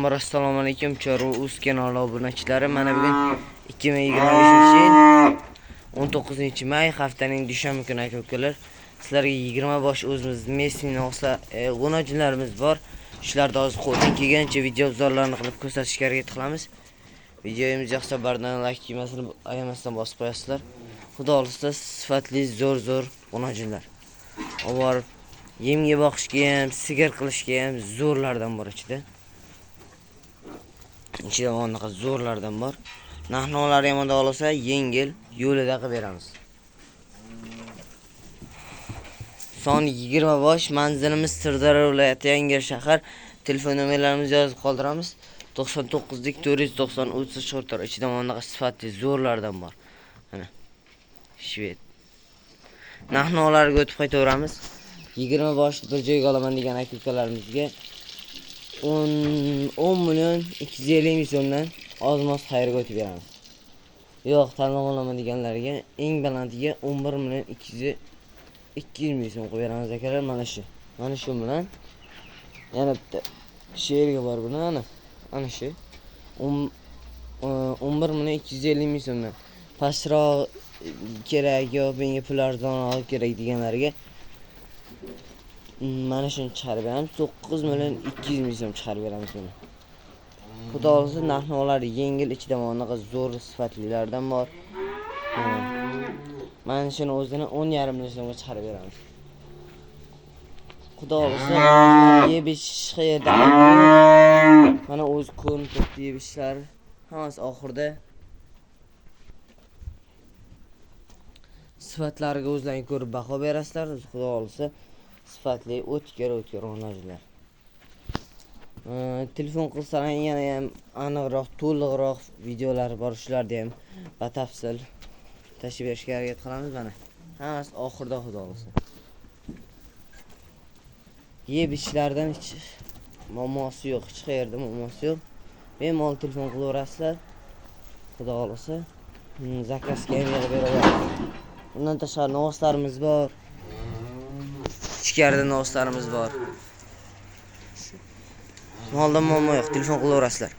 Avvalambor assalomu alaykum Chorus kanali obunachilari. Mana bugun 2025-yil 19-may haftaning dushanba kuni aka-ukalar. Sizlarga 20 bosh o'zimiz Messining o'yinchilarimiz bor. Shularda hozir qo'ldan kelgancha video obzorlarini qilib ko'rsatishga harakat qilamiz. Videomiz yoqsa bardan like keymasini ayamasdan bosib qo'yasizlar. Xudo xolisa sifatli zo'r o'yinchilar. Avval yemga boqishga ham, sigir qilishga ham zo'rlardan bor ichida. Ichida onaqa zo'rlardan bor. Narxlari ham onda olsa yengil yo'lida qilib beramiz. Son 20 bosh, manzilimiz Sirdaryo viloyati Yangi shahar. Telefon nomerlarimizni yozib qoldiramiz. 99 490 34. Ichida onaqa sifatli zo'rlardan bor. Mana Shved. Narxlariga o'tib qaytaveramiz. 20 bosh bir joyga olaman degan aka-ukalarimizga 10 million 250 ming so'mdan ozmos xayrga o'tib beramiz. Yo'q, tanlab olaman deganlarga eng balandiga 11 million 200 ming so'm qo'yib beramiz akalar. Mana shu bilan yana bitta she'rga bor buni ana shu 11 million 250 ming so'mdan pastroq kerak yo'q, menga pul arzonroq kerak deganlarga mana shuni chiqarib beramiz. 9 million 200 ming so'm chiqarib beramiz buni. Xudo xolisa narxlari yengil, ichida onaqa zo'r sifatlilardan bor. Mana shuni o'zini 10,5 million so'mga chiqarib beramiz. Xudo xolisa yeb ichish qayerda? Mana o'z ko'rinib turibdi yeb ishlar. Hammasi oxirida. Sifatlariga o'zlaringiz ko'rib baho berasizlar. Xudo xolisa sifatli o'tkir o'yinchilar. Telefon qilsalar yana ham aniqroq, to'liqroq videolar bor, shularni ham batafsil tashib berishga harakat qilamiz. Mana hammasi oxirida xudo xolisa. Yeb ishlardan hech muammosi yo'q, hech qayerda muammosi yo'q. Bemalol telefon qilaverasizlar. Xudo xolisa zakazga ham yig'ib beramiz. Bundan tashqari novoslarimiz bor. Ichkarida novoslarimiz bor. Moldan muammo yo'q, telefon qilaverasizlar.